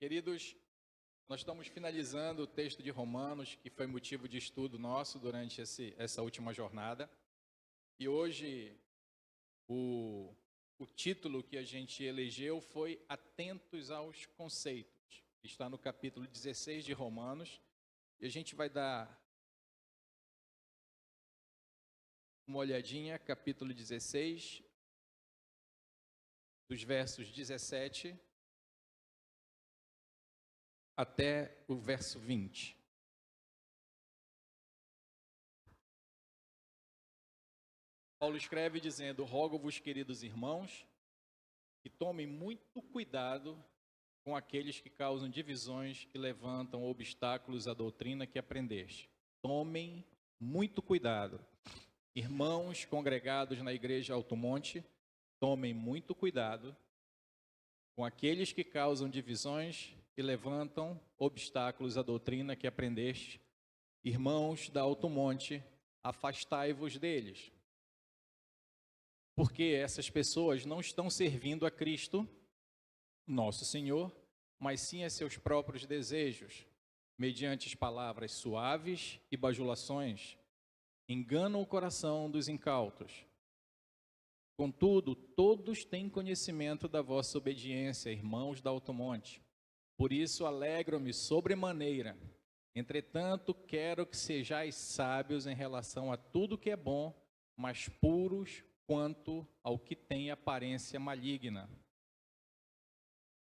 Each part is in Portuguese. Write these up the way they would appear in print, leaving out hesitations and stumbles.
Queridos, nós estamos finalizando o texto de Romanos, que foi motivo de estudo nosso durante essa última jornada. E hoje, o título que a gente elegeu foi Atentos aos Conceitos. Está no capítulo 16 de Romanos. E a gente vai dar uma olhadinha, capítulo 16, dos versos 17 até o verso 20. Paulo escreve dizendo: rogo-vos, queridos irmãos, que tomem muito cuidado com aqueles que causam divisões e levantam obstáculos à doutrina que aprendeste. Tomem muito cuidado. Irmãos congregados na igreja Alto Monte, tomem muito cuidado com aqueles que causam divisões e levantam obstáculos à doutrina que aprendeste. Irmãos da Alto Monte, afastai-vos deles. Porque essas pessoas não estão servindo a Cristo, nosso Senhor, mas sim a seus próprios desejos, mediante as palavras suaves e bajulações, enganam o coração dos incautos. Contudo, todos têm conhecimento da vossa obediência, irmãos da Alto Monte. Por isso alegro-me sobremaneira. Entretanto, quero que sejais sábios em relação a tudo que é bom, mas puros quanto ao que tem aparência maligna.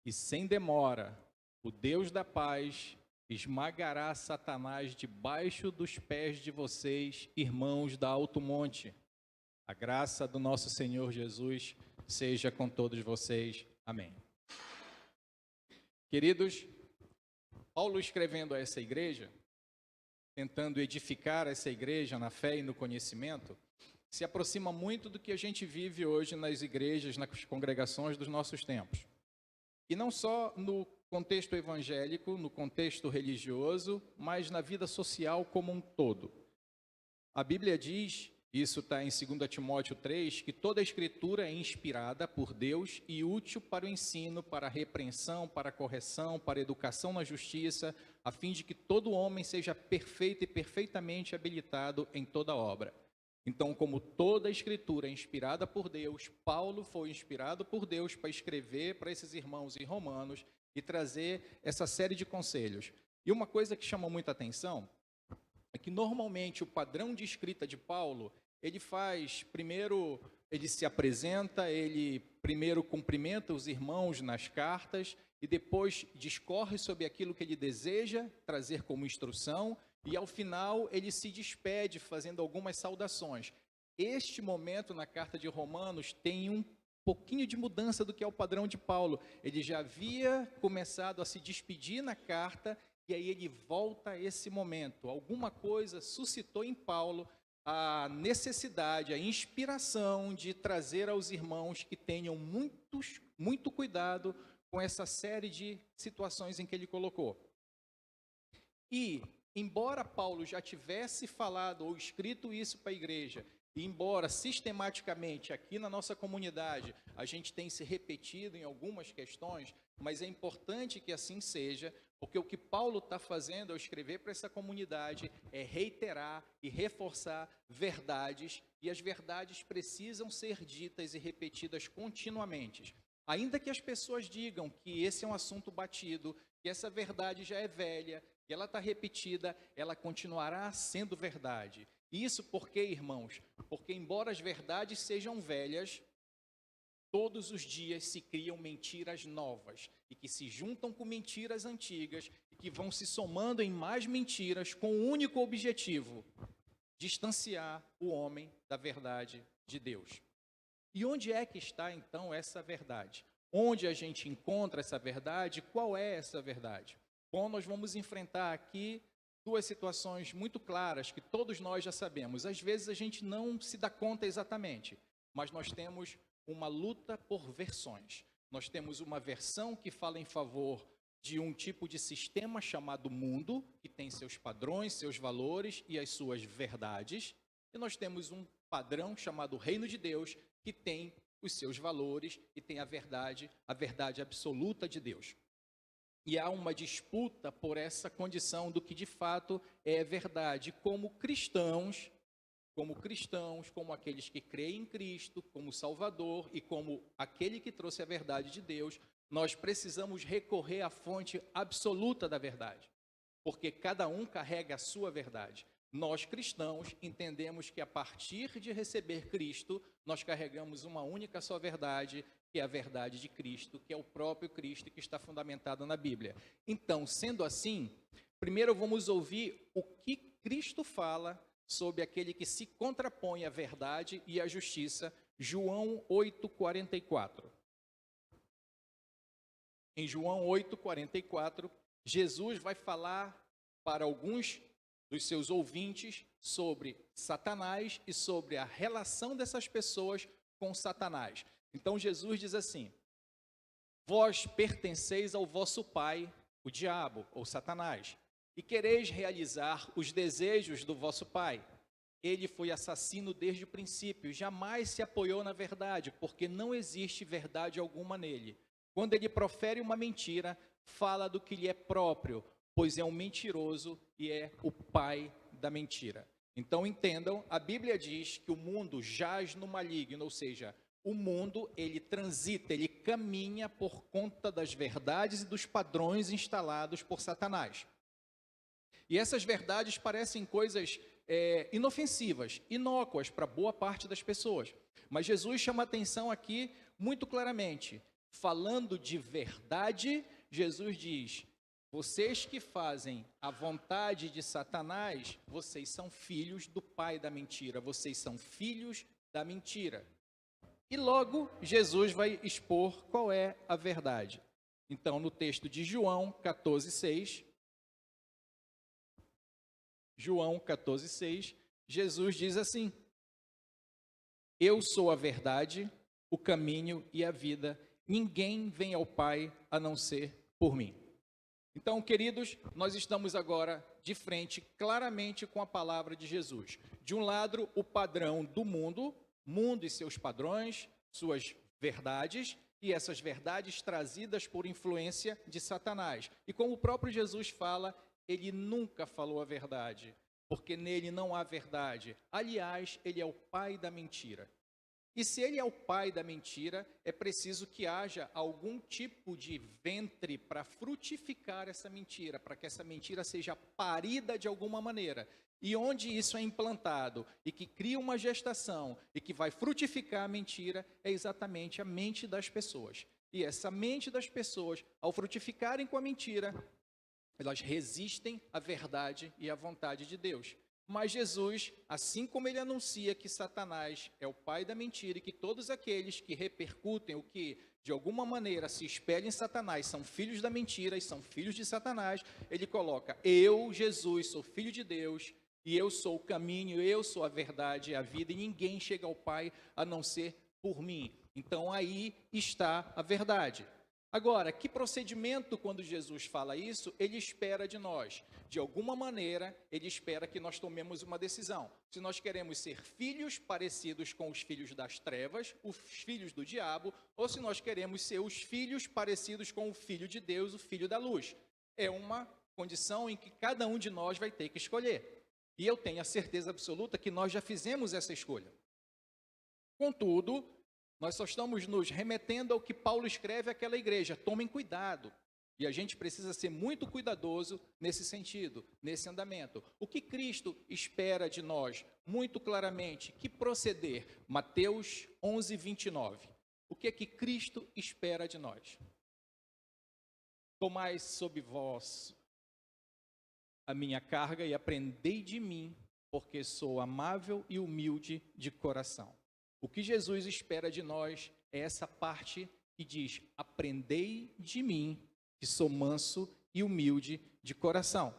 E sem demora, o Deus da paz esmagará Satanás debaixo dos pés de vocês, irmãos da Alto Monte. A graça do nosso Senhor Jesus seja com todos vocês. Amém. Queridos, Paulo escrevendo a essa igreja, tentando edificar essa igreja na fé e no conhecimento, se aproxima muito do que a gente vive hoje nas igrejas, nas congregações dos nossos tempos. E não só no contexto evangélico, no contexto religioso, mas na vida social como um todo. A Bíblia diz, isso está em 2 Timóteo 3, que toda a Escritura é inspirada por Deus e útil para o ensino, para a repreensão, para a correção, para a educação na justiça, a fim de que todo homem seja perfeito e perfeitamente habilitado em toda obra. Então, como toda a Escritura é inspirada por Deus, Paulo foi inspirado por Deus para escrever para esses irmãos em Romanos e trazer essa série de conselhos. E uma coisa que chama muita atenção é que normalmente o padrão de escrita de Paulo, ele faz, primeiro ele se apresenta, ele primeiro cumprimenta os irmãos nas cartas e depois discorre sobre aquilo que ele deseja trazer como instrução e ao final ele se despede fazendo algumas saudações. Este momento na carta de Romanos tem um pouquinho de mudança do que é o padrão de Paulo. Ele já havia começado a se despedir na carta e aí ele volta a esse momento. Alguma coisa suscitou em Paulo a necessidade, a inspiração de trazer aos irmãos que tenham muito cuidado com essa série de situações em que ele colocou. E, embora Paulo já tivesse falado ou escrito isso para a igreja, e embora sistematicamente aqui na nossa comunidade a gente tenha se repetido em algumas questões, mas é importante que assim seja, porque o que Paulo está fazendo ao escrever para essa comunidade é reiterar e reforçar verdades, e as verdades precisam ser ditas e repetidas continuamente. Ainda que as pessoas digam que esse é um assunto batido, que essa verdade já é velha, e ela está repetida, ela continuará sendo verdade. Isso porque, irmãos, porque embora as verdades sejam velhas, todos os dias se criam mentiras novas e que se juntam com mentiras antigas e que vão se somando em mais mentiras com o único objetivo: distanciar o homem da verdade de Deus. E onde é que está então essa verdade? Onde a gente encontra essa verdade? Qual é essa verdade? Bom, nós vamos enfrentar aqui duas situações muito claras que todos nós já sabemos. Às vezes a gente não se dá conta exatamente, mas nós temos uma luta por versões. Nós temos uma versão que fala em favor de um tipo de sistema chamado mundo, que tem seus padrões, seus valores e as suas verdades. E nós temos um padrão chamado Reino de Deus, que tem os seus valores e tem a verdade absoluta de Deus. E há uma disputa por essa condição do que de fato é verdade. Como aqueles que creem em Cristo, como Salvador e como aquele que trouxe a verdade de Deus, nós precisamos recorrer à fonte absoluta da verdade, porque cada um carrega a sua verdade. Nós cristãos entendemos que a partir de receber Cristo, nós carregamos uma única só verdade, que é a verdade de Cristo, que é o próprio Cristo que está fundamentado na Bíblia. Então, sendo assim, primeiro vamos ouvir o que Cristo fala sobre aquele que se contrapõe à verdade e à justiça, João 8,44. Em João 8,44, Jesus vai falar para alguns dos seus ouvintes sobre Satanás e sobre a relação dessas pessoas com Satanás. Então Jesus diz assim: vós pertenceis ao vosso pai, o diabo, ou Satanás, e quereis realizar os desejos do vosso pai. Ele foi assassino desde o princípio, jamais se apoiou na verdade, porque não existe verdade alguma nele. Quando ele profere uma mentira, fala do que lhe é próprio, pois é um mentiroso e é o pai da mentira. Então entendam, a Bíblia diz que o mundo jaz no maligno, ou seja, o mundo ele transita, ele caminha por conta das verdades e dos padrões instalados por Satanás. E essas verdades parecem coisas inofensivas, inócuas para boa parte das pessoas. Mas Jesus chama a atenção aqui muito claramente. Falando de verdade, Jesus diz: vocês que fazem a vontade de Satanás, vocês são filhos do pai da mentira, vocês são filhos da mentira. E logo Jesus vai expor qual é a verdade. Então, no texto de João 14,6, João 14,6, Jesus diz assim: eu sou a verdade, o caminho e a vida. Ninguém vem ao Pai a não ser por mim. Então, queridos, nós estamos agora de frente claramente com a palavra de Jesus. De um lado, o padrão do mundo e seus padrões, suas verdades, e essas verdades trazidas por influência de Satanás. E como o próprio Jesus fala, ele nunca falou a verdade, porque nele não há verdade. Aliás, ele é o pai da mentira. E se ele é o pai da mentira, é preciso que haja algum tipo de ventre para frutificar essa mentira, para que essa mentira seja parida de alguma maneira. E onde isso é implantado e que cria uma gestação e que vai frutificar a mentira, é exatamente a mente das pessoas. E essa mente das pessoas, ao frutificarem com a mentira, elas resistem à verdade e à vontade de Deus. Mas Jesus, assim como ele anuncia que Satanás é o pai da mentira e que todos aqueles que repercutem o que de alguma maneira se espelha em Satanás são filhos da mentira e são filhos de Satanás, ele coloca: eu, Jesus, sou filho de Deus e eu sou o caminho, eu sou a verdade e a vida e ninguém chega ao Pai a não ser por mim. Então aí está a verdade. Agora, que procedimento, quando Jesus fala isso, ele espera de nós? De alguma maneira, ele espera que nós tomemos uma decisão. Se nós queremos ser filhos parecidos com os filhos das trevas, os filhos do diabo, ou se nós queremos ser os filhos parecidos com o Filho de Deus, o Filho da luz. É uma condição em que cada um de nós vai ter que escolher. E eu tenho a certeza absoluta que nós já fizemos essa escolha. Contudo, nós só estamos nos remetendo ao que Paulo escreve àquela igreja. Tomem cuidado. E a gente precisa ser muito cuidadoso nesse sentido, nesse andamento. O que Cristo espera de nós, muito claramente, que proceder? Mateus 11, 29. O que é que Cristo espera de nós? Tomai sobre vós a minha carga e aprendei de mim, porque sou amável e humilde de coração. O que Jesus espera de nós é essa parte que diz: aprendei de mim, que sou manso e humilde de coração.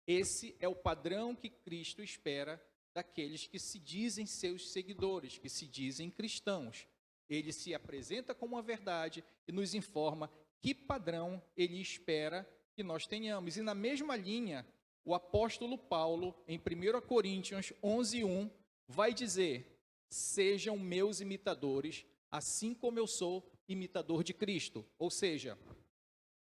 Esse é o padrão que Cristo espera daqueles que se dizem seus seguidores, que se dizem cristãos. Ele se apresenta como a verdade e nos informa que padrão ele espera que nós tenhamos. E na mesma linha, o apóstolo Paulo, em 1 Coríntios 11:1, vai dizer: sejam meus imitadores, assim como eu sou imitador de Cristo. Ou seja,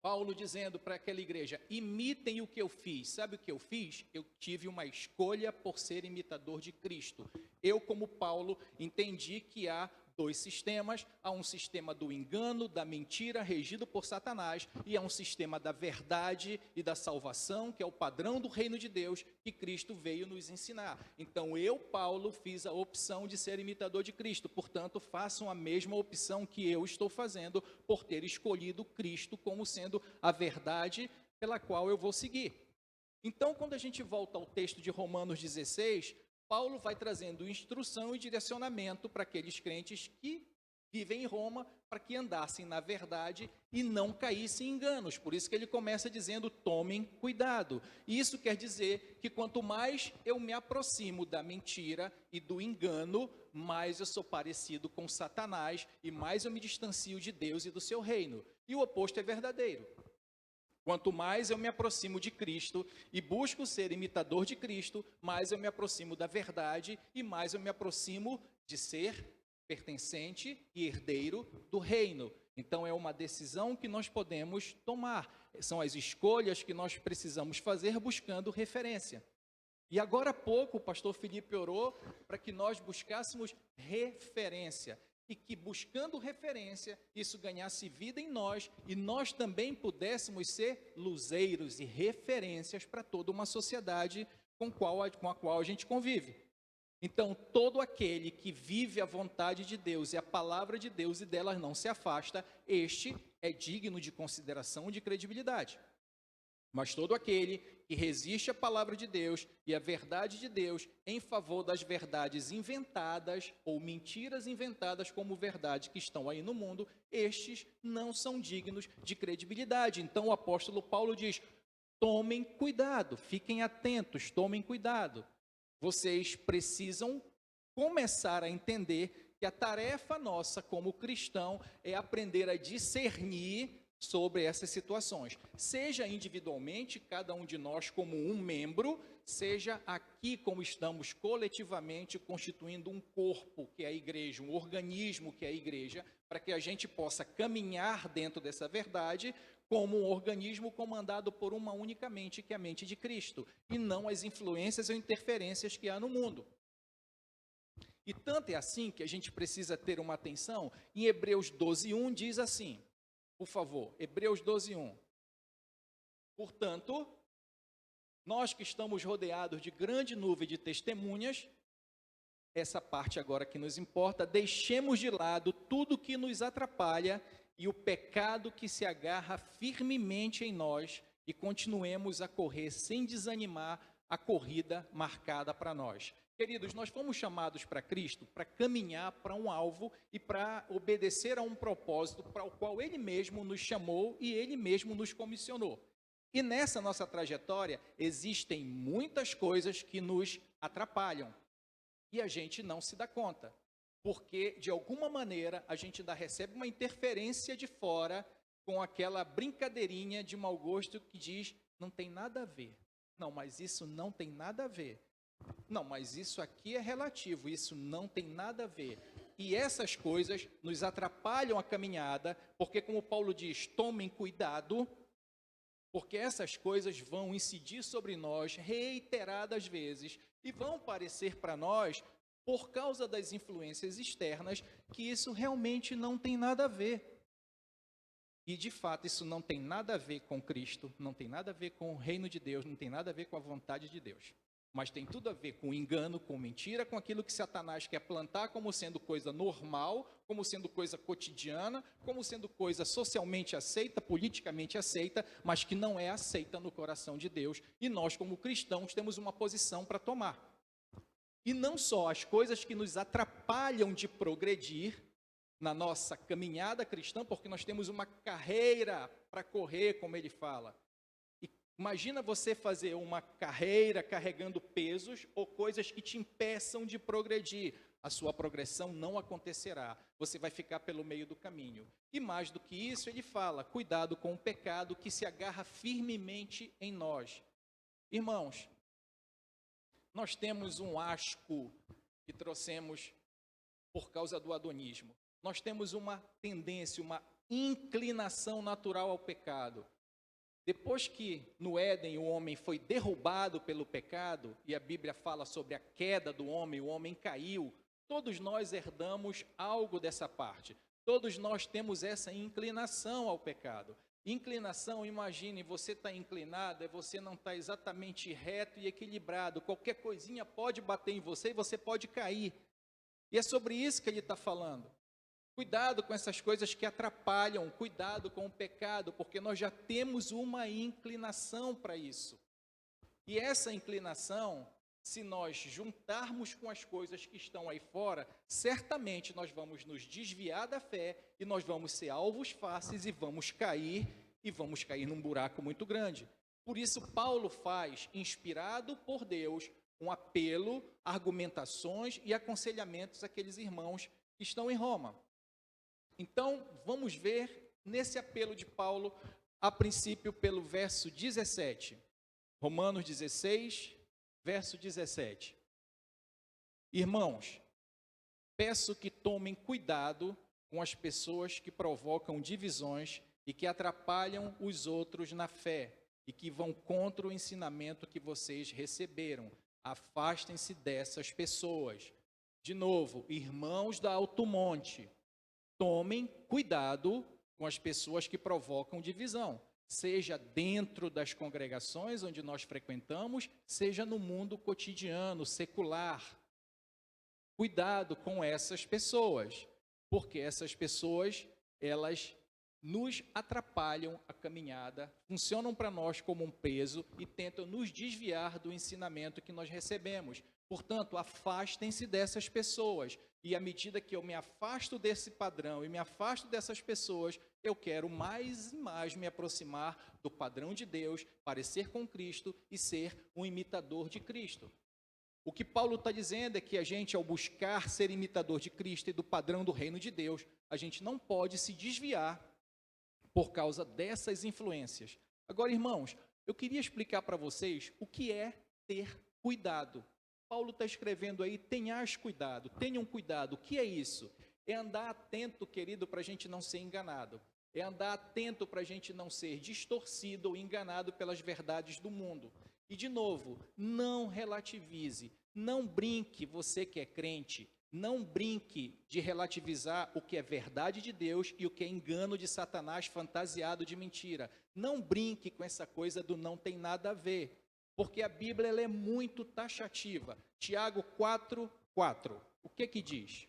Paulo dizendo para aquela igreja, imitem o que eu fiz. Sabe o que eu fiz? Eu tive uma escolha por ser imitador de Cristo. Eu, como Paulo, entendi que há dois sistemas. Há um sistema do engano, da mentira, regido por Satanás, e há um sistema da verdade e da salvação, que é o padrão do reino de Deus, que Cristo veio nos ensinar. Então, eu, Paulo, fiz a opção de ser imitador de Cristo. Portanto, façam a mesma opção que eu estou fazendo por ter escolhido Cristo como sendo a verdade pela qual eu vou seguir. Então, quando a gente volta ao texto de Romanos 16, Paulo vai trazendo instrução e direcionamento para aqueles crentes que vivem em Roma, para que andassem na verdade e não caíssem em enganos. Por isso que ele começa dizendo, tomem cuidado. Isso quer dizer que quanto mais eu me aproximo da mentira e do engano, mais eu sou parecido com Satanás e mais eu me distancio de Deus e do seu reino. E o oposto é verdadeiro. Quanto mais eu me aproximo de Cristo e busco ser imitador de Cristo, mais eu me aproximo da verdade e mais eu me aproximo de ser pertencente e herdeiro do reino. Então é uma decisão que nós podemos tomar. São as escolhas que nós precisamos fazer buscando referência. E agora há pouco o pastor Felipe orou para que nós buscássemos referência. E que buscando referência, isso ganhasse vida em nós e nós também pudéssemos ser luzeiros e referências para toda uma sociedade com a qual a gente convive. Então, todo aquele que vive a vontade de Deus e a palavra de Deus e delas não se afasta, este é digno de consideração e de credibilidade. Mas todo aquele que resiste à palavra de Deus e à verdade de Deus em favor das verdades inventadas ou mentiras inventadas como verdade que estão aí no mundo, estes não são dignos de credibilidade. Então o apóstolo Paulo diz, tomem cuidado, fiquem atentos, tomem cuidado. Vocês precisam começar a entender que a tarefa nossa como cristão é aprender a discernir sobre essas situações, seja individualmente, cada um de nós como um membro, seja aqui como estamos coletivamente constituindo um corpo que é a igreja, um organismo que é a igreja, para que a gente possa caminhar dentro dessa verdade como um organismo comandado por uma única mente, que é a mente de Cristo, e não as influências ou interferências que há no mundo. E tanto é assim que a gente precisa ter uma atenção, em Hebreus 12:1 diz assim, por favor, Hebreus 12:1. Portanto, nós que estamos rodeados de grande nuvem de testemunhas, essa parte agora que nos importa, deixemos de lado tudo que nos atrapalha e o pecado que se agarra firmemente em nós e continuemos a correr sem desanimar a corrida marcada para nós. Queridos, nós fomos chamados para Cristo para caminhar para um alvo e para obedecer a um propósito para o qual Ele mesmo nos chamou e Ele mesmo nos comissionou. E nessa nossa trajetória existem muitas coisas que nos atrapalham e a gente não se dá conta, porque de alguma maneira a gente ainda recebe uma interferência de fora com aquela brincadeirinha de mau gosto que diz, não tem nada a ver. Não, mas isso não tem nada a ver. Não, mas isso aqui é relativo, isso não tem nada a ver. E essas coisas nos atrapalham a caminhada, porque como Paulo diz, tomem cuidado, porque essas coisas vão incidir sobre nós reiteradas vezes e vão parecer para nós, por causa das influências externas, que isso realmente não tem nada a ver. E de fato isso não tem nada a ver com Cristo, não tem nada a ver com o reino de Deus, não tem nada a ver com a vontade de Deus. Mas tem tudo a ver com engano, com mentira, com aquilo que Satanás quer plantar como sendo coisa normal, como sendo coisa cotidiana, como sendo coisa socialmente aceita, politicamente aceita, mas que não é aceita no coração de Deus. E nós, como cristãos, temos uma posição para tomar. E não só as coisas que nos atrapalham de progredir na nossa caminhada cristã, porque nós temos uma carreira para correr, como ele fala. Imagina você fazer uma carreira carregando pesos ou coisas que te impeçam de progredir. A sua progressão não acontecerá. Você vai ficar pelo meio do caminho. E mais do que isso, ele fala, cuidado com o pecado que se agarra firmemente em nós. Irmãos, nós temos um asco que trouxemos por causa do adonismo. Nós temos uma tendência, uma inclinação natural ao pecado. Depois que no Éden o homem foi derrubado pelo pecado, e a Bíblia fala sobre a queda do homem, o homem caiu, todos nós herdamos algo dessa parte. Todos nós temos essa inclinação ao pecado. Inclinação, imagine, você está inclinado, você não está exatamente reto e equilibrado. Qualquer coisinha pode bater em você e você pode cair. E é sobre isso que ele está falando. Cuidado com essas coisas que atrapalham, cuidado com o pecado, porque nós já temos uma inclinação para isso. E essa inclinação, se nós juntarmos com as coisas que estão aí fora, certamente nós vamos nos desviar da fé e nós vamos ser alvos fáceis e vamos cair num buraco muito grande. Por isso Paulo faz, inspirado por Deus, um apelo, argumentações e aconselhamentos àqueles irmãos que estão em Roma. Então, vamos ver nesse apelo de Paulo, a princípio pelo verso 17. Romanos 16, verso 17. Irmãos, peço que tomem cuidado com as pessoas que provocam divisões e que atrapalham os outros na fé e que vão contra o ensinamento que vocês receberam. Afastem-se dessas pessoas. De novo, irmãos da Alto Monte, tomem cuidado com as pessoas que provocam divisão, seja dentro das congregações onde nós frequentamos, seja no mundo cotidiano, secular. Cuidado com essas pessoas, porque essas pessoas, elas nos atrapalham a caminhada, funcionam para nós como um peso e tentam nos desviar do ensinamento que nós recebemos. Portanto, afastem-se dessas pessoas. E à medida que eu me afasto desse padrão e me afasto dessas pessoas, eu quero mais e mais me aproximar do padrão de Deus, parecer com Cristo e ser um imitador de Cristo. O que Paulo está dizendo é que a gente, ao buscar ser imitador de Cristo e do padrão do reino de Deus, a gente não pode se desviar por causa dessas influências. Agora, irmãos, eu queria explicar para vocês o que é ter cuidado. Paulo está escrevendo aí, tenhais cuidado, tenham cuidado. O que é isso? É andar atento, querido, para a gente não ser enganado. É andar atento para a gente não ser distorcido ou enganado pelas verdades do mundo. E, de novo, não relativize, não brinque, você que é crente, não brinque de relativizar o que é verdade de Deus e o que é engano de Satanás fantasiado de mentira. Não brinque com essa coisa do não tem nada a ver. Porque a Bíblia ela é muito taxativa. Tiago 4:4. O que diz?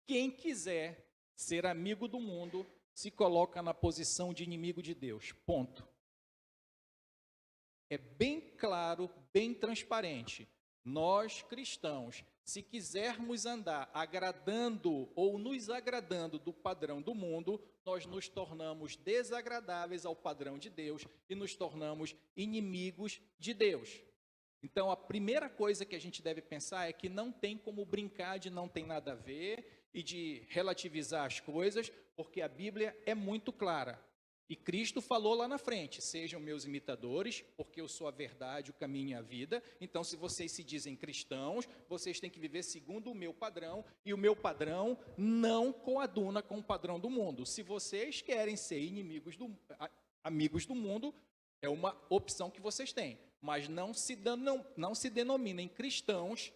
Quem quiser ser amigo do mundo, se coloca na posição de inimigo de Deus. Ponto. É bem claro, bem transparente. Nós, cristãos, se quisermos andar agradando ou nos agradando do padrão do mundo, nós nos tornamos desagradáveis ao padrão de Deus e nos tornamos inimigos de Deus. Então, a primeira coisa que a gente deve pensar é que não tem como brincar de não tem nada a ver e de relativizar as coisas, porque a Bíblia é muito clara. E Cristo falou lá na frente, sejam meus imitadores, porque eu sou a verdade, o caminho e a vida. Então, se vocês se dizem cristãos, vocês têm que viver segundo o meu padrão, e o meu padrão não coaduna com o padrão do mundo. Se vocês querem ser amigos do mundo, é uma opção que vocês têm. Mas não se denominem cristãos,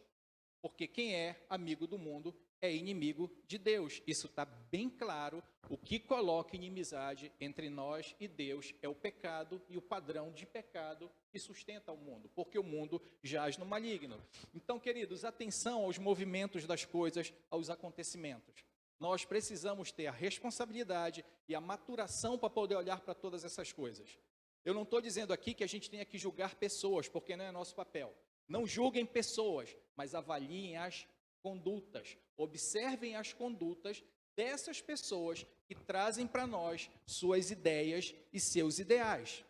porque quem é amigo do mundo é inimigo de Deus. Isso está bem claro. O que coloca inimizade entre nós e Deus é o pecado e o padrão de pecado que sustenta o mundo, porque o mundo jaz no maligno. Então, queridos, atenção aos movimentos das coisas, aos acontecimentos. Nós precisamos ter a responsabilidade e a maturação para poder olhar para todas essas coisas. Eu não estou dizendo aqui que a gente tenha que julgar pessoas, porque não é nosso papel. Não julguem pessoas, mas avaliem as condutas. Observem as condutas dessas pessoas que trazem para nós suas ideias e seus ideais.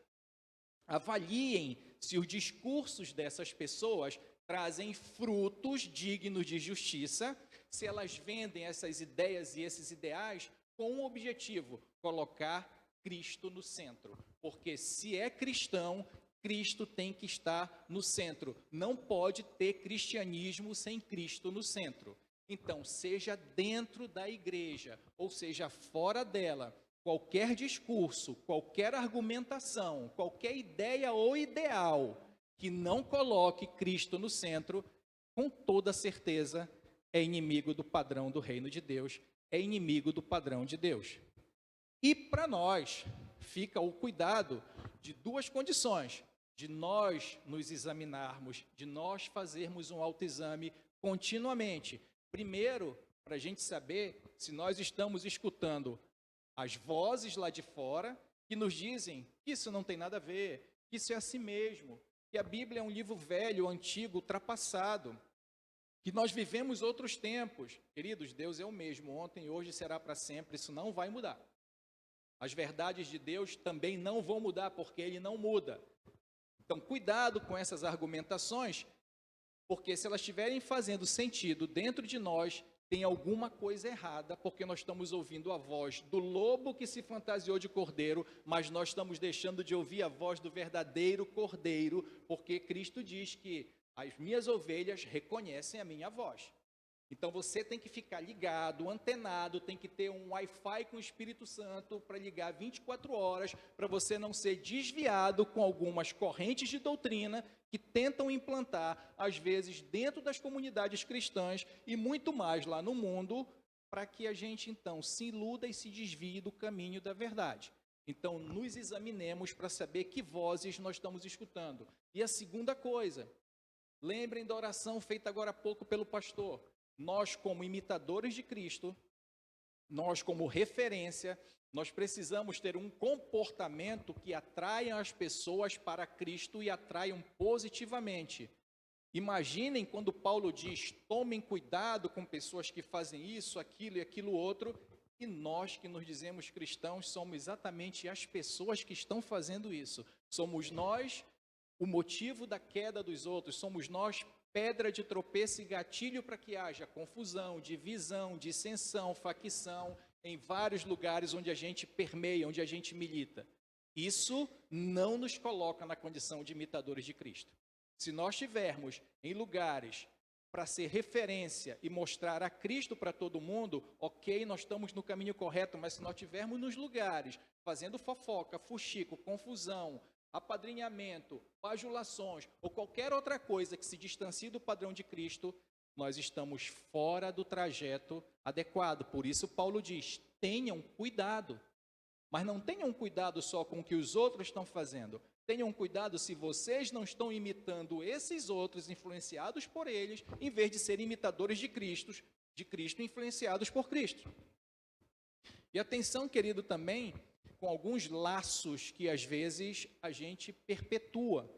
Avaliem se os discursos dessas pessoas trazem frutos dignos de justiça, se elas vendem essas ideias e esses ideais com o objetivo, colocar Cristo no centro. Porque se é cristão, Cristo tem que estar no centro. Não pode ter cristianismo sem Cristo no centro. Então, seja dentro da igreja, ou seja, fora dela, qualquer discurso, qualquer argumentação, qualquer ideia ou ideal que não coloque Cristo no centro, com toda certeza é inimigo do padrão do reino de Deus, é inimigo do padrão de Deus. E para nós fica o cuidado de duas condições: de nós nos examinarmos, de nós fazermos um autoexame continuamente. Primeiro, para a gente saber se nós estamos escutando as vozes lá de fora que nos dizem que isso não tem nada a ver, que isso é assim mesmo, que a Bíblia é um livro velho, antigo, ultrapassado, que nós vivemos outros tempos. Queridos, Deus é o mesmo, ontem, hoje, será para sempre, isso não vai mudar. As verdades de Deus também não vão mudar, porque Ele não muda. Então, cuidado com essas argumentações, porque se elas estiverem fazendo sentido dentro de nós, tem alguma coisa errada, porque nós estamos ouvindo a voz do lobo que se fantasiou de cordeiro, mas nós estamos deixando de ouvir a voz do verdadeiro cordeiro, porque Cristo diz que as minhas ovelhas reconhecem a minha voz. Então você tem que ficar ligado, antenado, tem que ter um Wi-Fi com o Espírito Santo para ligar 24 horas, para você não ser desviado com algumas correntes de doutrina que tentam implantar, às vezes, dentro das comunidades cristãs e muito mais lá no mundo, para que a gente, então, se iluda e se desvie do caminho da verdade. Então, nos examinemos para saber que vozes nós estamos escutando. E a segunda coisa, lembrem da oração feita agora há pouco pelo pastor. Nós, como imitadores de Cristo, nós, como referência, nós precisamos ter um comportamento que atraia as pessoas para Cristo e atraiam positivamente. Imaginem quando Paulo diz, tomem cuidado com pessoas que fazem isso, aquilo e aquilo outro, e nós que nos dizemos cristãos somos exatamente as pessoas que estão fazendo isso. Somos nós o motivo da queda dos outros, somos nós pedra de tropeço e gatilho para que haja confusão, divisão, dissensão, facção em vários lugares onde a gente permeia, onde a gente milita. Isso não nos coloca na condição de imitadores de Cristo. Se nós estivermos em lugares para ser referência e mostrar a Cristo para todo mundo, ok, nós estamos no caminho correto, mas se nós estivermos nos lugares fazendo fofoca, fuxico, confusão, apadrinhamento, bajulações ou qualquer outra coisa que se distancie do padrão de Cristo, nós estamos fora do trajeto adequado. Por isso Paulo diz, tenham cuidado. Mas não tenham cuidado só com o que os outros estão fazendo. Tenham cuidado se vocês não estão imitando esses outros, influenciados por eles, em vez de serem imitadores de Cristo influenciados por Cristo. E atenção, querido, também com alguns laços que às vezes a gente perpetua.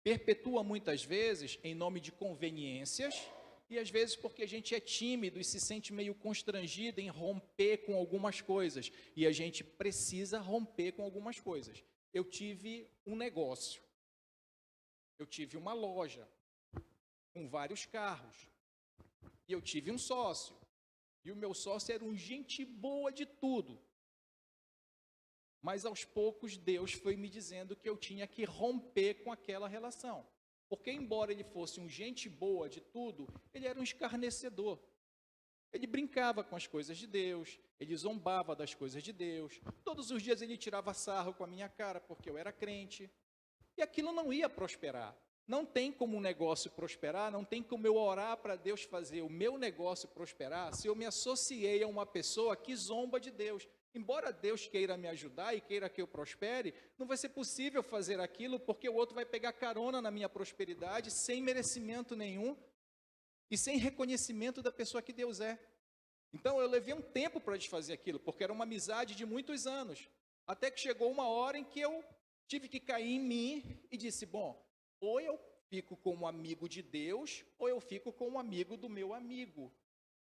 Perpetua muitas vezes em nome de conveniências e às vezes porque a gente é tímido e se sente meio constrangido em romper com algumas coisas. E a gente precisa romper com algumas coisas. Eu tive um negócio, eu tive uma loja com vários carros e eu tive um sócio. E o meu sócio era um gente boa de tudo. Mas aos poucos Deus foi me dizendo que eu tinha que romper com aquela relação. Porque embora ele fosse um gente boa de tudo, ele era um escarnecedor. Ele brincava com as coisas de Deus, ele zombava das coisas de Deus. Todos os dias ele tirava sarro com a minha cara porque eu era crente. E aquilo não ia prosperar. Não tem como um negócio prosperar, não tem como eu orar para Deus fazer o meu negócio prosperar se eu me associei a uma pessoa que zomba de Deus. Embora Deus queira me ajudar e queira que eu prospere, não vai ser possível fazer aquilo porque o outro vai pegar carona na minha prosperidade sem merecimento nenhum e sem reconhecimento da pessoa que Deus é. Então eu levei um tempo para desfazer aquilo, porque era uma amizade de muitos anos. Até que chegou uma hora em que eu tive que cair em mim e disse, bom, ou eu fico como amigo de Deus, ou eu fico como amigo do meu amigo.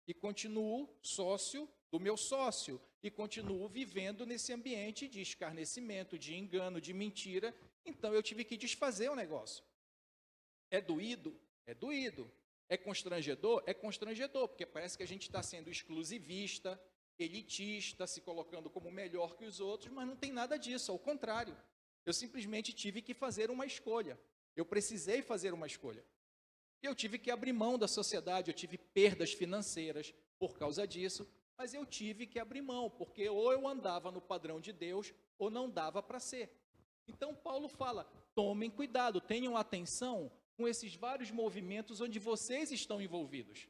E continuo sócio do meu sócio. E continuo vivendo nesse ambiente de escarnecimento, de engano, de mentira. Então eu tive que desfazer o negócio. É doído? É doído. É constrangedor? É constrangedor, porque parece que a gente está sendo exclusivista, elitista, se colocando como melhor que os outros, mas não tem nada disso, ao contrário. Eu simplesmente tive que fazer uma escolha. Eu precisei fazer uma escolha. Eu tive que abrir mão da sociedade, eu tive perdas financeiras por causa disso, mas eu tive que abrir mão, porque ou eu andava no padrão de Deus, ou não dava para ser. Então Paulo fala, tomem cuidado, tenham atenção com esses vários movimentos onde vocês estão envolvidos.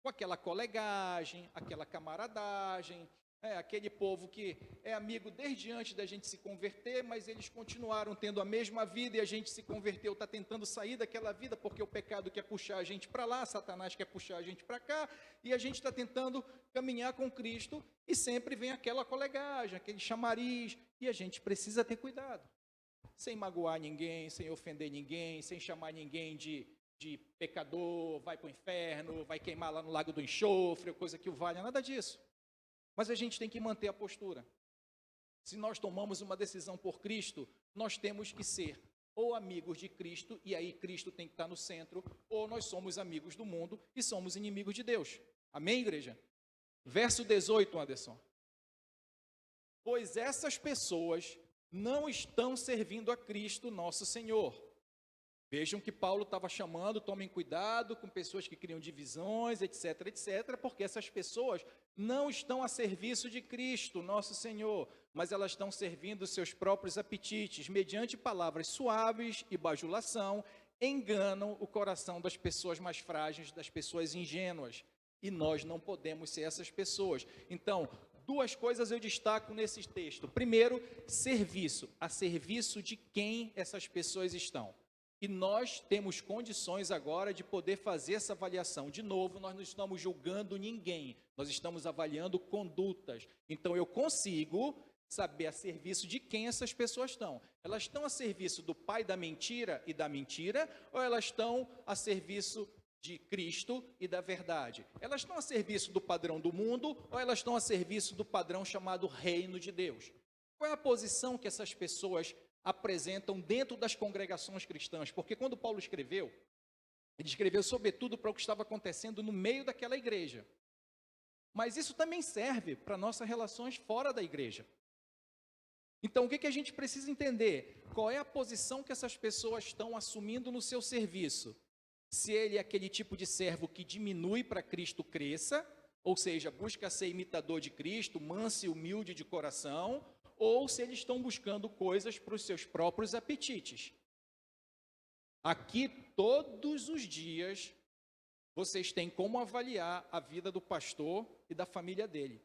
Com aquela colegagem, aquela camaradagem, aquele povo que é amigo desde antes da gente se converter, mas eles continuaram tendo a mesma vida e a gente se converteu, está tentando sair daquela vida porque o pecado quer puxar a gente para lá, Satanás quer puxar a gente para cá, e a gente está tentando caminhar com Cristo e sempre vem aquela colegagem, aquele chamariz, e a gente precisa ter cuidado, sem magoar ninguém, sem ofender ninguém, sem chamar ninguém de pecador, vai para o inferno, vai queimar lá no lago do enxofre, coisa que o valha, nada disso. Mas a gente tem que manter a postura. Se nós tomamos uma decisão por Cristo, nós temos que ser ou amigos de Cristo, e aí Cristo tem que estar no centro, ou nós somos amigos do mundo e somos inimigos de Deus. Amém, igreja? Verso 18, Anderson. Pois essas pessoas não estão servindo a Cristo nosso Senhor. Vejam que Paulo estava chamando, tomem cuidado com pessoas que criam divisões, etc, etc, porque essas pessoas não estão a serviço de Cristo, nosso Senhor, mas elas estão servindo seus próprios apetites, mediante palavras suaves e bajulação, enganam o coração das pessoas mais frágeis, das pessoas ingênuas, e nós não podemos ser essas pessoas. Então, duas coisas eu destaco nesse texto. Primeiro, serviço, a serviço de quem essas pessoas estão. E nós temos condições agora de poder fazer essa avaliação. De novo, nós não estamos julgando ninguém, nós estamos avaliando condutas. Então, eu consigo saber a serviço de quem essas pessoas estão. Elas estão a serviço do pai da mentira e da mentira, ou elas estão a serviço de Cristo e da verdade? Elas estão a serviço do padrão do mundo, ou elas estão a serviço do padrão chamado reino de Deus? Qual é a posição que essas pessoas apresentam dentro das congregações cristãs? Porque quando Paulo escreveu, ele escreveu sobretudo para o que estava acontecendo no meio daquela igreja. Mas isso também serve para nossas relações fora da igreja. Então, o que a gente precisa entender? Qual é a posição que essas pessoas estão assumindo no seu serviço? Se ele é aquele tipo de servo que diminui para Cristo cresça, ou seja, busca ser imitador de Cristo, manso e humilde de coração, ou se eles estão buscando coisas para os seus próprios apetites. Aqui, todos os dias, vocês têm como avaliar a vida do pastor e da família dele.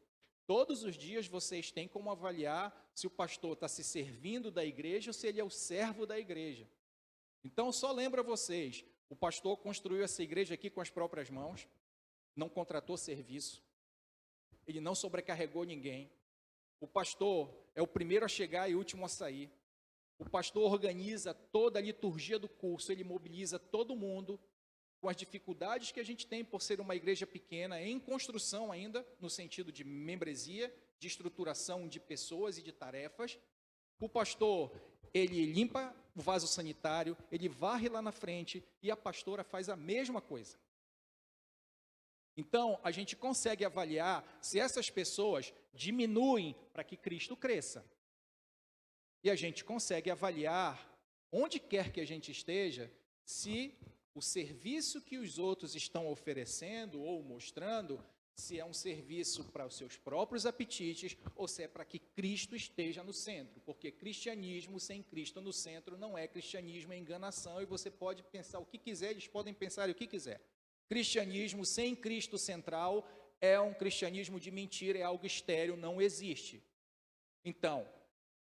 Todos os dias, vocês têm como avaliar se o pastor está se servindo da igreja ou se ele é o servo da igreja. Então, só lembro a vocês, o pastor construiu essa igreja aqui com as próprias mãos, não contratou serviço, ele não sobrecarregou ninguém. O pastor é o primeiro a chegar e o último a sair. O pastor organiza toda a liturgia do curso, ele mobiliza todo mundo, com as dificuldades que a gente tem por ser uma igreja pequena, em construção ainda, no sentido de membresia, de estruturação de pessoas e de tarefas. O pastor, ele limpa o vaso sanitário, ele varre lá na frente, e a pastora faz a mesma coisa. Então, a gente consegue avaliar se essas pessoas diminuem para que Cristo cresça. E a gente consegue avaliar, onde quer que a gente esteja, se o serviço que os outros estão oferecendo ou mostrando, se é um serviço para os seus próprios apetites ou se é para que Cristo esteja no centro. Porque cristianismo sem Cristo no centro não é cristianismo, é enganação, e você pode pensar o que quiser, eles podem pensar o que quiser. Cristianismo sem Cristo central é um cristianismo de mentira, é algo estéril, não existe. Então,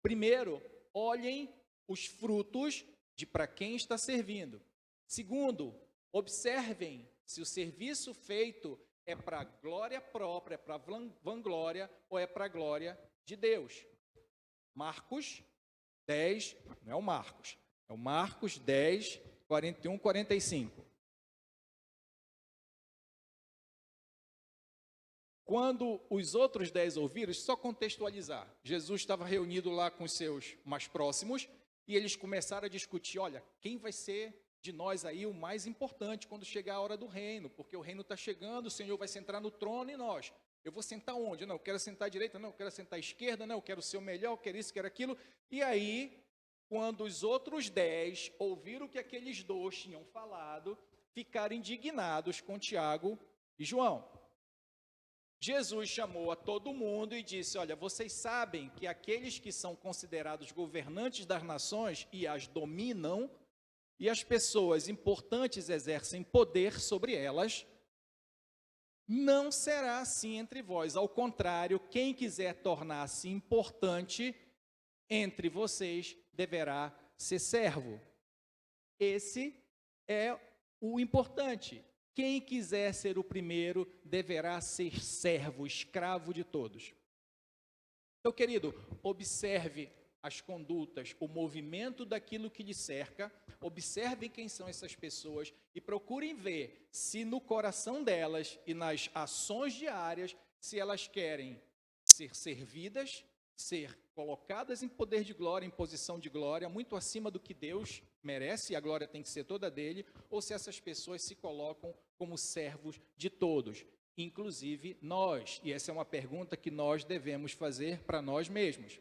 primeiro, olhem os frutos de para quem está servindo. Segundo, observem se o serviço feito é para glória própria, é para vanglória ou é para a glória de Deus. Marcos 10, não é o Marcos 10, 41, 45. Quando os outros 10 ouviram, só contextualizar, Jesus estava reunido lá com os seus mais próximos e eles começaram a discutir, olha, quem vai ser de nós aí o mais importante quando chegar a hora do reino? Porque o reino está chegando, o Senhor vai sentar no trono e nós. Eu vou sentar onde? Não, eu quero sentar à direita, não, eu quero sentar à esquerda, não, eu quero ser o melhor, eu quero isso, eu quero aquilo. E aí, quando os outros 10 ouviram o que aqueles dois tinham falado, ficaram indignados com Tiago e João. Jesus chamou a todo mundo e disse: olha, vocês sabem que aqueles que são considerados governantes das nações e as dominam, e as pessoas importantes exercem poder sobre elas, não será assim entre vós. Ao contrário, quem quiser tornar-se importante entre vocês deverá ser servo. Esse é o importante. Quem quiser ser o primeiro deverá ser servo, escravo de todos. Então, querido, observe as condutas, o movimento daquilo que lhe cerca, observem quem são essas pessoas e procurem ver se no coração delas e nas ações diárias, se elas querem ser servidas, ser colocadas em poder de glória, em posição de glória, muito acima do que Deus merece, e a glória tem que ser toda dele, ou se essas pessoas se colocam como servos de todos, inclusive nós. E essa é uma pergunta que nós devemos fazer para nós mesmos.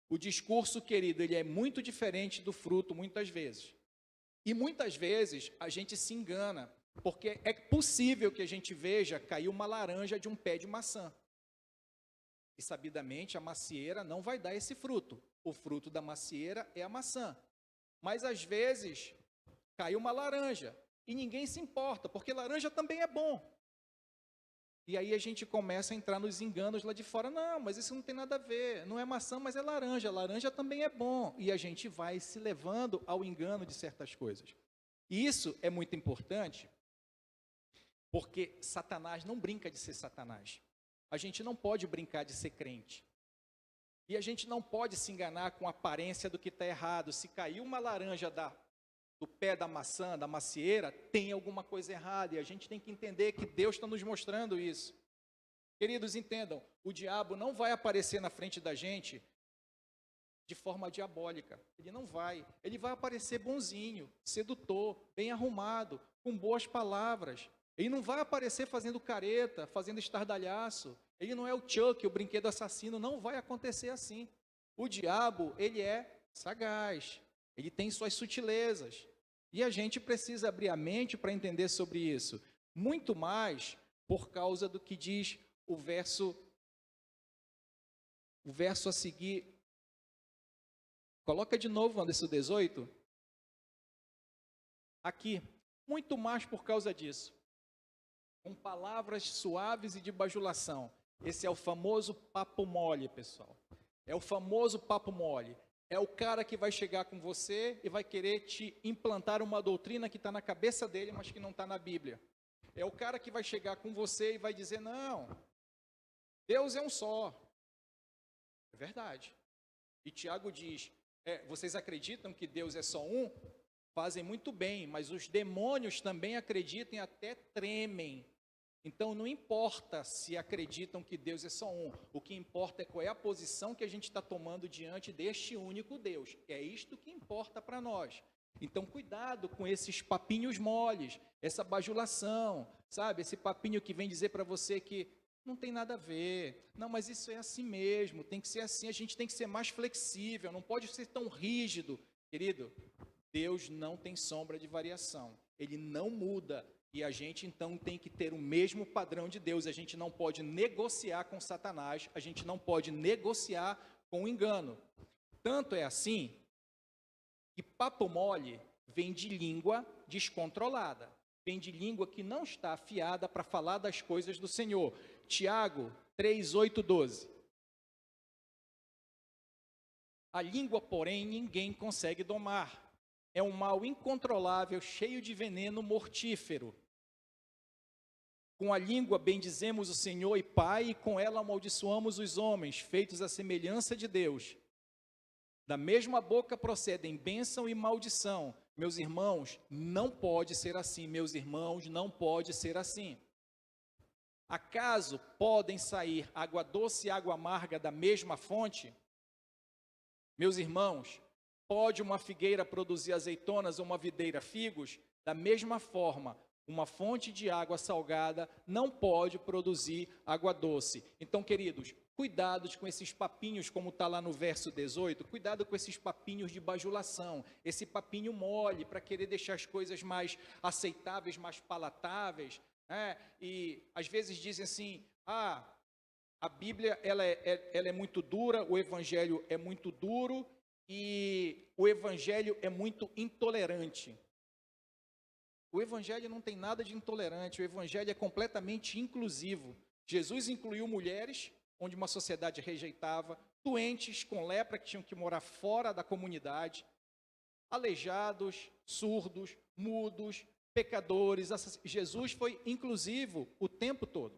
O discurso, querido, ele é muito diferente do fruto, muitas vezes. E muitas vezes a gente se engana, porque é possível que a gente veja cair uma laranja de um pé de maçã. E sabidamente a macieira não vai dar esse fruto. O fruto da macieira é a maçã. Mas às vezes cai uma laranja e ninguém se importa, porque laranja também é bom. E aí a gente começa a entrar nos enganos lá de fora. Não, mas isso não tem nada a ver. Não é maçã, mas é laranja. Laranja também é bom. E a gente vai se levando ao engano de certas coisas. E isso é muito importante, porque Satanás não brinca de ser Satanás. A gente não pode brincar de ser crente. E a gente não pode se enganar com a aparência do que está errado. Se caiu uma laranja do pé da maçã, da macieira, tem alguma coisa errada. E a gente tem que entender que Deus está nos mostrando isso. Queridos, entendam, o diabo não vai aparecer na frente da gente de forma diabólica. Ele não vai. Ele vai aparecer bonzinho, sedutor, bem arrumado, com boas palavras. Ele não vai aparecer fazendo careta, fazendo estardalhaço. Ele não é o Chuck, o brinquedo assassino. Não vai acontecer assim. O diabo, ele é sagaz. Ele tem suas sutilezas. E a gente precisa abrir a mente para entender sobre isso. Muito mais por causa do que diz o verso a seguir. Coloca de novo, Anderson, 18. Aqui. Muito mais por causa disso. Com palavras suaves e de bajulação. Esse é o famoso papo mole, pessoal. É o famoso papo mole. É o cara que vai chegar com você e vai querer te implantar uma doutrina que está na cabeça dele, mas que não está na Bíblia. É o cara que vai chegar com você e vai dizer: não, Deus é um só. É verdade. E Tiago diz: vocês acreditam que Deus é só um? Fazem muito bem, mas os demônios também acreditam e até tremem. Então, não importa se acreditam que Deus é só um. O que importa é qual é a posição que a gente está tomando diante deste único Deus. É isto que importa para nós. Então, cuidado com esses papinhos moles, essa bajulação, sabe? Esse papinho que vem dizer para você que não tem nada a ver. Não, mas isso é assim mesmo, tem que ser assim. A gente tem que ser mais flexível, não pode ser tão rígido. Querido, Deus não tem sombra de variação. Ele não muda. E a gente, então, tem que ter o mesmo padrão de Deus. A gente não pode negociar com Satanás, a gente não pode negociar com o engano. Tanto é assim que papo mole vem de língua descontrolada, vem de língua que não está afiada para falar das coisas do Senhor. Tiago 3, 8, 12. A língua, porém, ninguém consegue domar. É um mal incontrolável, cheio de veneno mortífero. Com a língua bendizemos o Senhor e Pai, e com ela amaldiçoamos os homens, feitos à semelhança de Deus. Da mesma boca procedem bênção e maldição. Meus irmãos, não pode ser assim. Meus irmãos, não pode ser assim. Acaso podem sair água doce e água amarga da mesma fonte? Meus irmãos, pode uma figueira produzir azeitonas ou uma videira figos? Da mesma forma, uma fonte de água salgada não pode produzir água doce. Então, queridos, Cuidado com esses papinhos, como está lá no verso 18, cuidado com esses papinhos de bajulação, esse papinho mole para querer deixar as coisas mais aceitáveis, mais palatáveis, né? E às vezes dizem assim, a Bíblia ela é muito dura, o Evangelho é muito duro e o Evangelho é muito intolerante. O Evangelho não tem nada de intolerante, o Evangelho é completamente inclusivo. Jesus incluiu mulheres, onde uma sociedade rejeitava, doentes com lepra que tinham que morar fora da comunidade, aleijados, surdos, mudos, pecadores. Jesus foi inclusivo o tempo todo.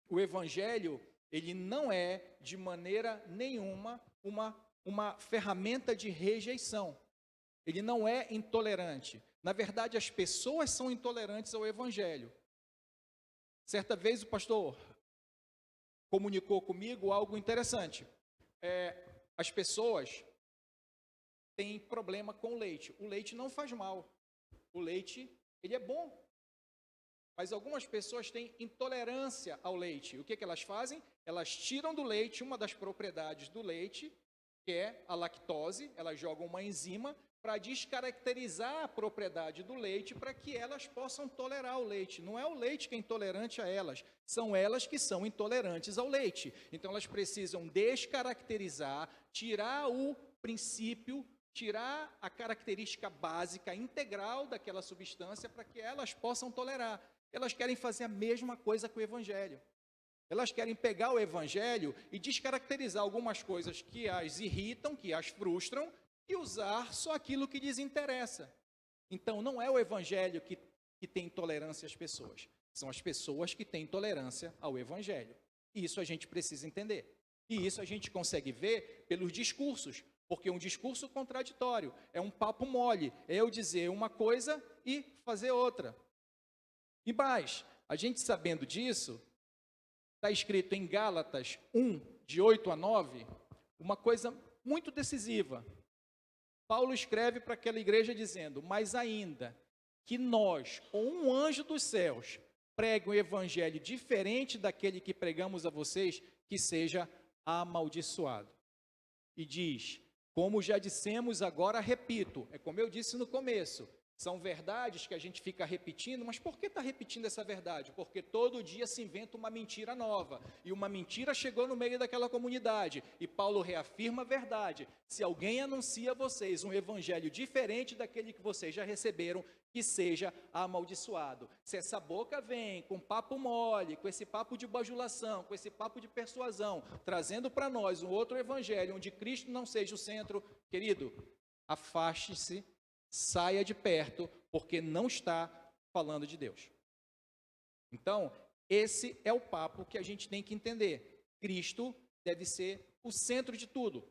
O Evangelho, ele não é de maneira nenhuma uma ferramenta de rejeição. Ele não é intolerante. Na verdade, as pessoas são intolerantes ao Evangelho. Certa vez o pastor comunicou comigo algo interessante. As pessoas têm problema com o leite. O leite não faz mal. O leite, ele é bom. Mas algumas pessoas têm intolerância ao leite. O que elas fazem? Elas tiram do leite uma das propriedades do leite, que é a lactose. Elas jogam uma enzima para descaracterizar a propriedade do leite para que elas possam tolerar o leite. Não é o leite que é intolerante a elas, são elas que são intolerantes ao leite. Então elas precisam descaracterizar, tirar o princípio, tirar a característica básica, integral daquela substância para que elas possam tolerar. Elas querem fazer a mesma coisa com o Evangelho. Elas querem pegar o Evangelho e descaracterizar algumas coisas que as irritam, que as frustram, e usar só aquilo que lhes interessa. Então, não é o Evangelho que tem intolerância às pessoas. São as pessoas que têm intolerância ao Evangelho. E isso a gente precisa entender. E isso a gente consegue ver pelos discursos. Porque um discurso contraditório é um papo mole. É eu dizer uma coisa e fazer outra. E mais, a gente sabendo disso, está escrito em Gálatas 1, de 8 a 9, uma coisa muito decisiva. Paulo escreve para aquela igreja dizendo, mas ainda que nós, ou um anjo dos céus, pregue um evangelho diferente daquele que pregamos a vocês, que seja amaldiçoado. E diz, como já dissemos, agora repito, é como eu disse no começo, são verdades que a gente fica repetindo, mas por que está repetindo essa verdade? Porque todo dia se inventa uma mentira nova, e uma mentira chegou no meio daquela comunidade, e Paulo reafirma a verdade. Se alguém anuncia a vocês um evangelho diferente daquele que vocês já receberam, que seja amaldiçoado. Se essa boca vem com papo mole, com esse papo de bajulação, com esse papo de persuasão, trazendo para nós um outro evangelho, onde Cristo não seja o centro, querido, afaste-se, saia de perto, porque não está falando de Deus. Então, esse é o papo que a gente tem que entender. Cristo deve ser o centro de tudo.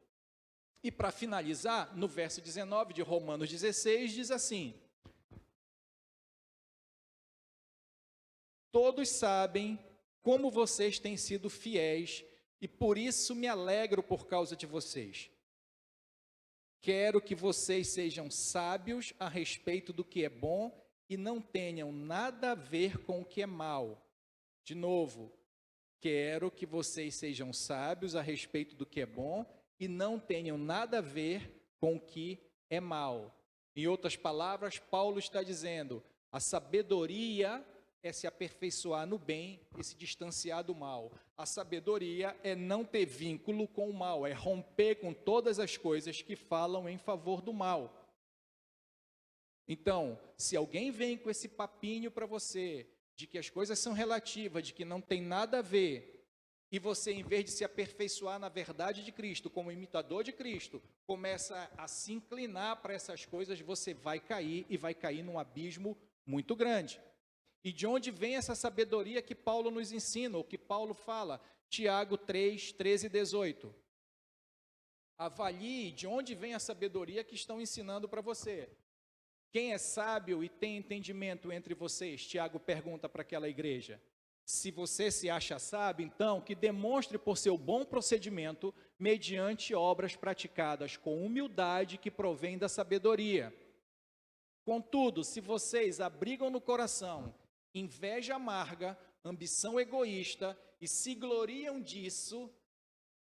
E para finalizar, no verso 19 de Romanos 16, diz assim: todos sabem como vocês têm sido fiéis, e por isso me alegro por causa de vocês. Quero que vocês sejam sábios a respeito do que é bom e não tenham nada a ver com o que é mal. De novo, quero que vocês sejam sábios a respeito do que é bom e não tenham nada a ver com o que é mal. Em outras palavras, Paulo está dizendo, a sabedoria é se aperfeiçoar no bem e se distanciar do mal. A sabedoria é não ter vínculo com o mal, é romper com todas as coisas que falam em favor do mal. Então, se alguém vem com esse papinho para você, de que as coisas são relativas, de que não tem nada a ver, e você, em vez de se aperfeiçoar na verdade de Cristo, como imitador de Cristo, começa a se inclinar para essas coisas, você vai cair, e vai cair num abismo muito grande. E de onde vem essa sabedoria que Paulo nos ensina, ou que Paulo fala? Tiago 3, 13 e 18. Avalie de onde vem a sabedoria que estão ensinando para você. Quem é sábio e tem entendimento entre vocês? Tiago pergunta para aquela igreja. Se você se acha sábio, então, que demonstre por seu bom procedimento, mediante obras praticadas com humildade que provém da sabedoria. Contudo, se vocês abrigam no coração inveja amarga, ambição egoísta e se gloriam disso,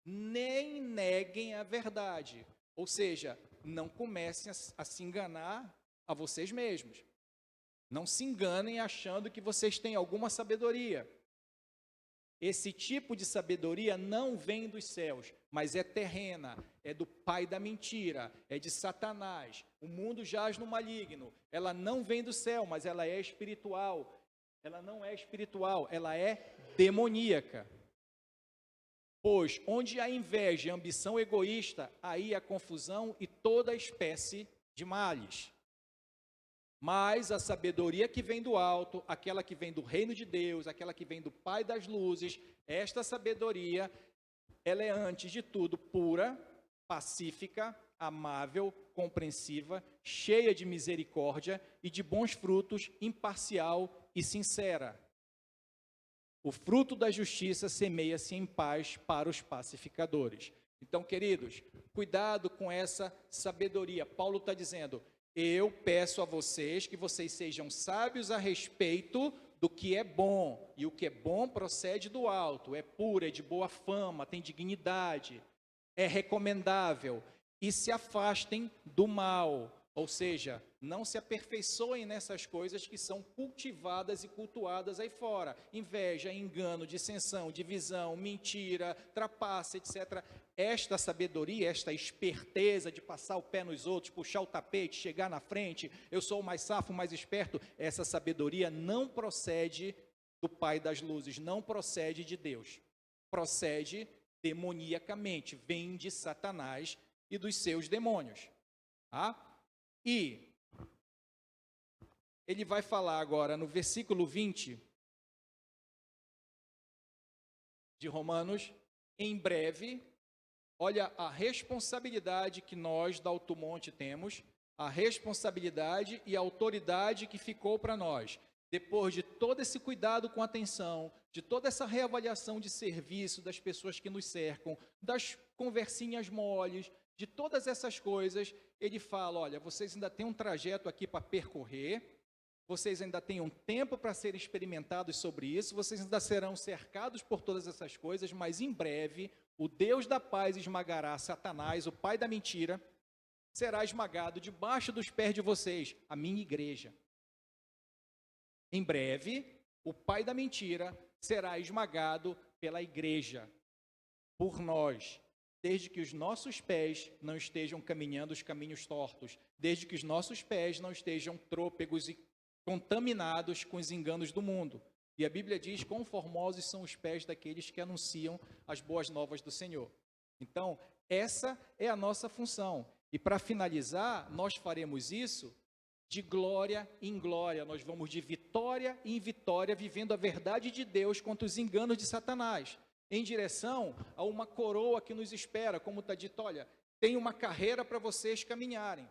nem neguem a verdade. Ou seja, não comecem a se enganar a vocês mesmos. Não se enganem achando que vocês têm alguma sabedoria. Esse tipo de sabedoria não vem dos céus, mas é terrena, é do pai da mentira, é de Satanás. O mundo jaz no maligno. Ela não vem do céu, mas ela é espiritual. Ela não é espiritual, ela é demoníaca. Pois onde há inveja e ambição egoísta, aí há confusão e toda espécie de males. Mas a sabedoria que vem do alto, aquela que vem do reino de Deus, aquela que vem do Pai das luzes, esta sabedoria, ela é antes de tudo pura, pacífica, amável, compreensiva, cheia de misericórdia e de bons frutos, imparcial e sincera. O fruto da justiça semeia-se em paz para os pacificadores. Então, queridos, cuidado com essa sabedoria. Paulo está dizendo: eu peço a vocês que vocês sejam sábios a respeito do que é bom. E o que é bom procede do alto, é puro, é de boa fama, tem dignidade, é recomendável. E se afastem do mal. Ou seja, não se aperfeiçoem nessas coisas que são cultivadas e cultuadas aí fora. Inveja, engano, dissensão, divisão, mentira, trapaça, etc. Esta sabedoria, esta esperteza de passar o pé nos outros, puxar o tapete, chegar na frente, eu sou o mais safo, o mais esperto, essa sabedoria não procede do Pai das luzes, não procede de Deus. Procede demoniacamente, vem de Satanás e dos seus demônios. Tá? E ele vai falar agora no versículo 20 de Romanos, em breve, olha a responsabilidade que nós da Alto Monte temos, a responsabilidade e a autoridade que ficou para nós. Depois de todo esse cuidado com a atenção, de toda essa reavaliação de serviço das pessoas que nos cercam, das conversinhas moles, de todas essas coisas, ele fala: olha, vocês ainda têm um trajeto aqui para percorrer, vocês ainda têm um tempo para serem experimentados sobre isso, vocês ainda serão cercados por todas essas coisas, mas em breve, o Deus da paz esmagará Satanás, o pai da mentira, será esmagado debaixo dos pés de vocês, a minha igreja. Em breve, o pai da mentira será esmagado pela igreja, por nós, desde que os nossos pés não estejam caminhando os caminhos tortos, desde que os nossos pés não estejam trôpegos e contaminados com os enganos do mundo. E a Bíblia diz: quão formosos são os pés daqueles que anunciam as boas novas do Senhor. Então, essa é a nossa função. E para finalizar, nós faremos isso de glória em glória. Nós vamos de vitória em vitória, vivendo a verdade de Deus contra os enganos de Satanás, em direção a uma coroa que nos espera, como está dito: olha, tem uma carreira para vocês caminharem.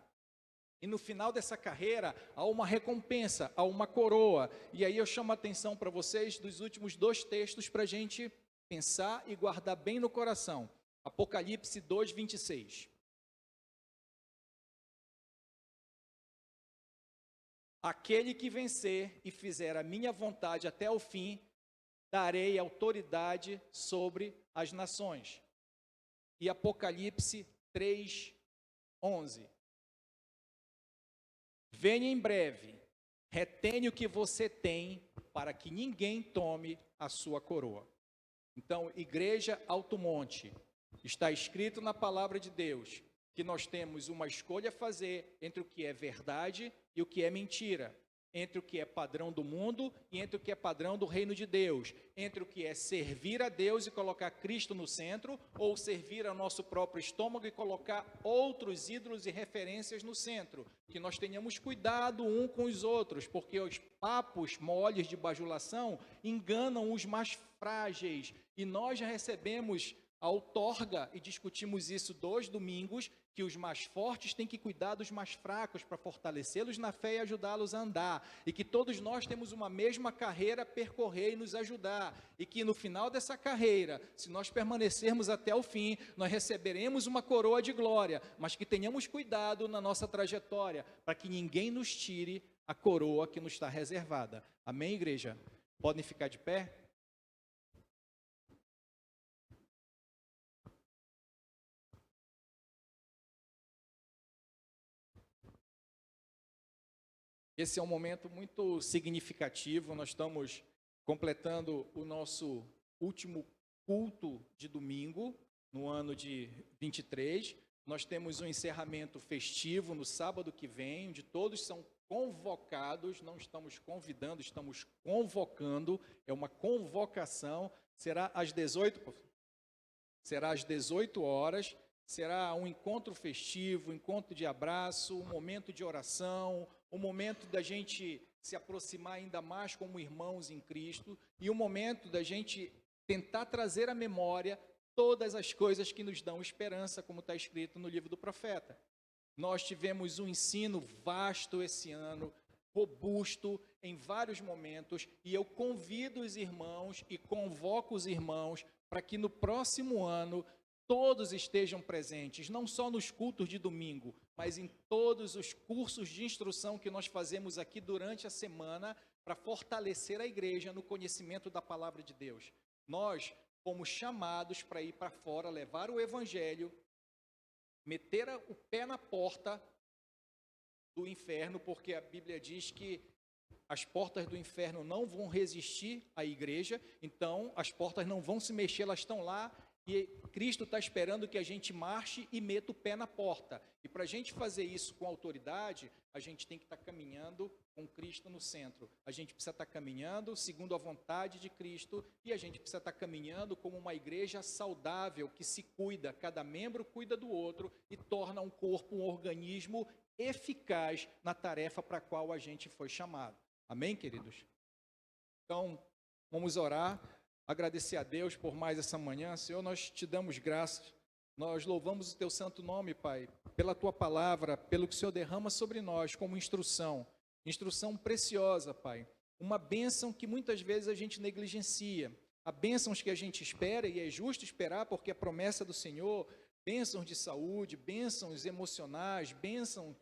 E no final dessa carreira, há uma recompensa, há uma coroa. E aí eu chamo a atenção para vocês dos últimos 2 textos para a gente pensar e guardar bem no coração. Apocalipse 2, 26. Aquele que vencer e fizer a minha vontade até o fim, darei autoridade sobre as nações. E Apocalipse 3, 11. Venha em breve, retene o que você tem, para que ninguém tome a sua coroa. Então, Igreja Alto Monte, está escrito na palavra de Deus que nós temos uma escolha a fazer entre o que é verdade e o que é mentira, entre o que é padrão do mundo e entre o que é padrão do reino de Deus, entre o que é servir a Deus e colocar Cristo no centro, ou servir ao nosso próprio estômago e colocar outros ídolos e referências no centro. Que nós tenhamos cuidado um com os outros, porque os papos moles de bajulação enganam os mais frágeis, e nós já recebemos a outorga, e discutimos isso 2 domingos, que os mais fortes têm que cuidar dos mais fracos para fortalecê-los na fé e ajudá-los a andar, e que todos nós temos uma mesma carreira a percorrer e nos ajudar, e que no final dessa carreira, se nós permanecermos até o fim, nós receberemos uma coroa de glória, mas que tenhamos cuidado na nossa trajetória, para que ninguém nos tire a coroa que nos está reservada. Amém, igreja? Podem ficar de pé? Esse é um momento muito significativo. Nós estamos completando o nosso último culto de domingo, no ano de 23. Nós temos um encerramento festivo no sábado que vem, onde todos são convocados, não estamos convidando, estamos convocando, é uma convocação, será às 18 horas, será um encontro festivo, um encontro de abraço, um momento de oração, um momento da gente se aproximar ainda mais como irmãos em Cristo e um momento da gente tentar trazer à memória todas as coisas que nos dão esperança, como está escrito no livro do profeta. Nós tivemos um ensino vasto esse ano, robusto em vários momentos, e eu convido os irmãos e convoco os irmãos para que no próximo ano todos estejam presentes, não só nos cultos de domingo, mas em todos os cursos de instrução que nós fazemos aqui durante a semana para fortalecer a igreja no conhecimento da palavra de Deus. Nós fomos chamados para ir para fora, levar o evangelho, meter o pé na porta do inferno, porque a Bíblia diz que as portas do inferno não vão resistir à igreja, então as portas não vão se mexer, elas estão lá, e Cristo está esperando que a gente marche e meta o pé na porta. E para a gente fazer isso com autoridade, a gente tem que estar caminhando com Cristo no centro. A gente precisa estar caminhando segundo a vontade de Cristo e a gente precisa estar caminhando como uma igreja saudável, que se cuida, cada membro cuida do outro e torna um corpo, um organismo eficaz na tarefa para a qual a gente foi chamado. Amém, queridos? Então, vamos orar. Agradecer a Deus por mais essa manhã. Senhor, nós te damos graças, nós louvamos o teu santo nome, Pai, pela tua palavra, pelo que o Senhor derrama sobre nós como instrução preciosa, Pai, uma bênção que muitas vezes a gente negligencia, há bênçãos que a gente espera e é justo esperar porque é promessa do Senhor, bênçãos de saúde, bênçãos emocionais, bênçãos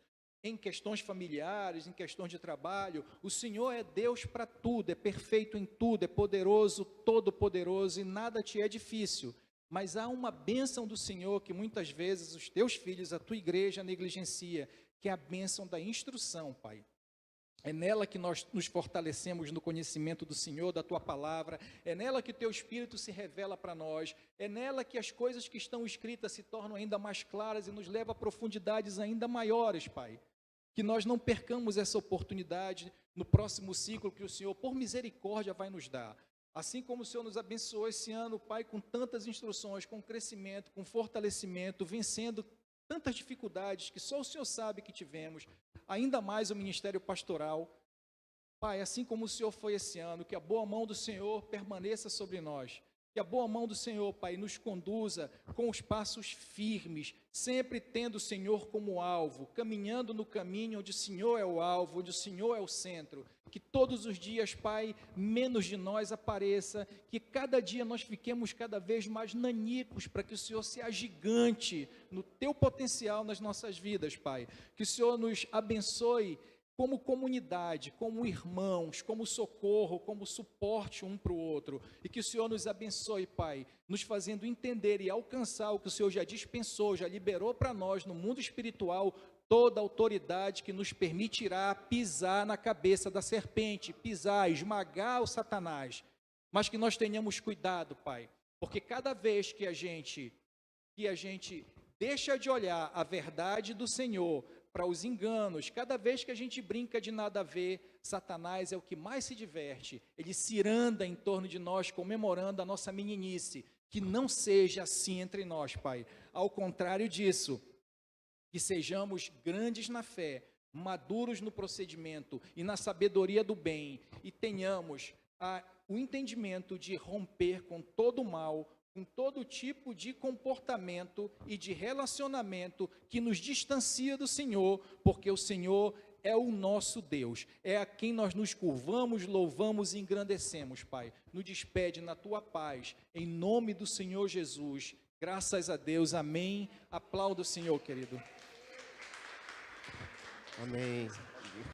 em questões familiares, em questões de trabalho. O Senhor é Deus para tudo, é perfeito em tudo, é poderoso, todo-poderoso e nada te é difícil. Mas há uma bênção do Senhor que muitas vezes os teus filhos, a tua igreja negligencia, que é a bênção da instrução, Pai. É nela que nós nos fortalecemos no conhecimento do Senhor, da Tua Palavra, é nela que o Teu Espírito se revela para nós, é nela que as coisas que estão escritas se tornam ainda mais claras e nos levam a profundidades ainda maiores, Pai. Que nós não percamos essa oportunidade no próximo ciclo que o Senhor, por misericórdia, vai nos dar. Assim como o Senhor nos abençoou esse ano, Pai, com tantas instruções, com crescimento, com fortalecimento, vencendo tantas dificuldades que só o Senhor sabe que tivemos, ainda mais o ministério pastoral. Pai, assim como o Senhor foi esse ano, que a boa mão do Senhor permaneça sobre nós, que a boa mão do Senhor, Pai, nos conduza com os passos firmes, sempre tendo o Senhor como alvo, caminhando no caminho onde o Senhor é o alvo, onde o Senhor é o centro. Que todos os dias, Pai, menos de nós apareça, que cada dia nós fiquemos cada vez mais nanicos, para que o Senhor se agigante no Teu potencial nas nossas vidas, Pai. Que o Senhor nos abençoe como comunidade, como irmãos, como socorro, como suporte um para o outro, e que o Senhor nos abençoe, Pai, nos fazendo entender e alcançar o que o Senhor já dispensou, já liberou para nós no mundo espiritual, toda a autoridade que nos permitirá pisar na cabeça da serpente, pisar, esmagar o Satanás, mas que nós tenhamos cuidado, Pai, porque cada vez que a gente deixa de olhar a verdade do Senhor para os enganos, cada vez que a gente brinca de nada a ver, Satanás é o que mais se diverte, ele ciranda em torno de nós, comemorando a nossa meninice. Que não seja assim entre nós, Pai, ao contrário disso, que sejamos grandes na fé, maduros no procedimento e na sabedoria do bem, e tenhamos o entendimento de romper com todo o mal, com todo tipo de comportamento e de relacionamento que nos distancia do Senhor, porque o Senhor é o nosso Deus, é a quem nós nos curvamos, louvamos e engrandecemos, Pai. Nos despede na Tua paz, em nome do Senhor Jesus. Graças a Deus, amém. Aplauda o Senhor, querido. Amém.